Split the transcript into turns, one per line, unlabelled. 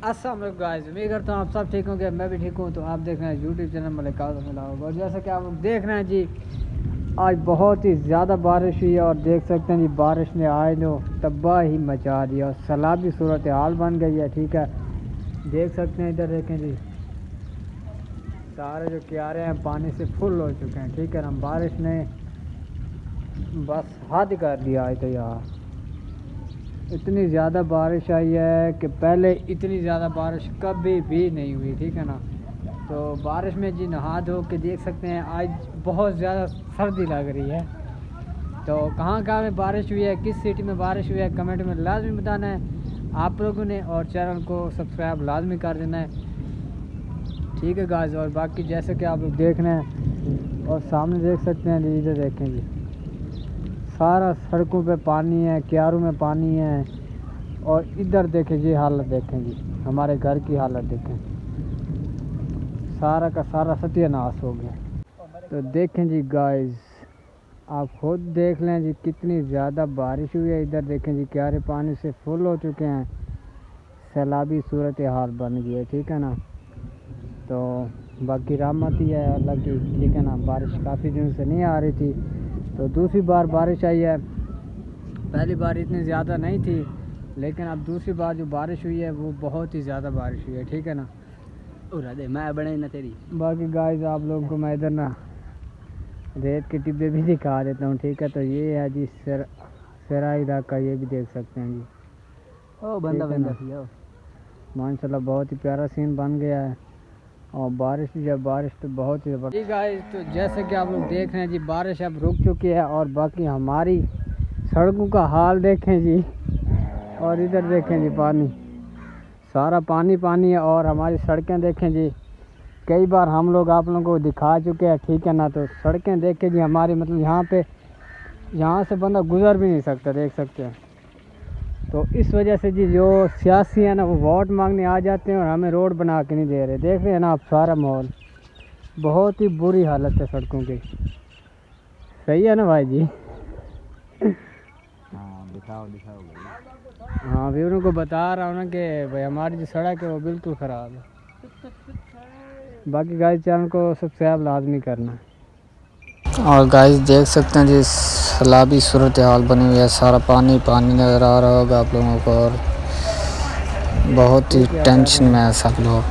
अस्सलाम वालेकुम गाइस, उम्मीद करता हूँ आप सब ठीक होंगे। मैं भी ठीक हूँ। तो आप देख रहे हैं YouTube channel Malik Kazim vlog. और जैसा कि आप लोग देख रहे हैं जी, आज बहुत ही ज़्यादा बारिश हुई है और देख सकते हैं जी बारिश ने आज जो तबाही मचा दिया और सैलाबी सूरत हाल बन गई है। ठीक है, देख सकते हैं, इधर देखें जी, सारे जो किनारे हैं पानी से फुल हो चुके हैं। ठीक है ना, बारिश ने बस हद कर दिया आज तो यार। इतनी ज़्यादा बारिश आई है कि पहले इतनी ज़्यादा बारिश कभी भी नहीं हुई। ठीक है ना, तो बारिश में जी नहा धो के देख सकते हैं आज बहुत ज़्यादा सर्दी लग रही है। तो कहाँ कहाँ में बारिश हुई है, किस सिटी में बारिश हुई है, कमेंट में लाजमी बताना है आप लोगों ने, और चैनल को सब्सक्राइब लाजमी कर देना है। ठीक है गाइस, और बाकी जैसे कि आप लोग देख रहे हैं और सामने देख सकते हैं जी, इधर देखें जी, सारा सड़कों पे पानी है, क्यारों में पानी है। और इधर देखें जी, हालत देखें जी, हमारे घर की हालत देखें, सारा का सारा सत्यानाश हो गया। तो देखें जी गाइस, आप खुद देख लें जी कितनी ज़्यादा बारिश हुई है। इधर देखें जी, क्यारे पानी से फुल हो चुके हैं, सैलाबी सूरत हाल बन गई है। ठीक है ना, तो बाकी रहमत ही है अल्लाह की। ठीक है ना, बारिश काफ़ी दिन से नहीं आ रही थी, तो दूसरी बार बारिश आई है। पहली बार इतनी ज़्यादा नहीं थी, लेकिन अब दूसरी बार जो बारिश हुई है वो बहुत ही ज़्यादा बारिश हुई है। ठीक है ना,
दे मैं बने ना तेरी।
बाकी गाइस आप लोगों को मैं इधर ना रेत के टिब्बे भी दिखा देता हूँ। ठीक है, तो ये है जी सरा इलाका, ये भी देख सकते हैं जी।
ओ बंदा
ठीक है
बंदा
ना, माशाल्लाह बहुत ही प्यारा सीन बन गया है। और बारिश जब बारिश तो बहुत ही ज़बरदस्त। जी गाइस, तो जैसे कि आप लोग देख रहे हैं जी, बारिश अब रुक चुकी है और बाकी हमारी सड़कों का हाल देखें जी। और इधर देखें जी, पानी, सारा पानी पानी है। और हमारी सड़कें देखें जी, कई बार हम लोग आप लोगों को दिखा चुके हैं। ठीक है ना, तो सड़कें देखें जी हमारी, मतलब यहाँ से बंदा गुज़र भी नहीं सकता, देख सकते हैं। तो इस वजह से जी जो सियासी है ना, वो वोट मांगने आ जाते हैं और हमें रोड बना के नहीं दे रहे। देख रहे हैं ना आप, सारा माहौल, बहुत ही बुरी हालत है सड़कों की। सही है ना भाई जी?
हाँ दिखाओ दिखाओ भाई।
हाँ, व्यूअरों को बता रहा हूँ ना कि भाई हमारी जो सड़क है वो बिल्कुल ख़राब है। बाकी गाइस चैनल को सब्सक्राइब लाजमी करना। और गाइस देख सकते हैं जी, सैलाबी सूरत हाल बनी हुई है, सारा पानी पानी नज़र आ रहा होगा आप लोगों को। और बहुत ही टेंशन में है सब लोग।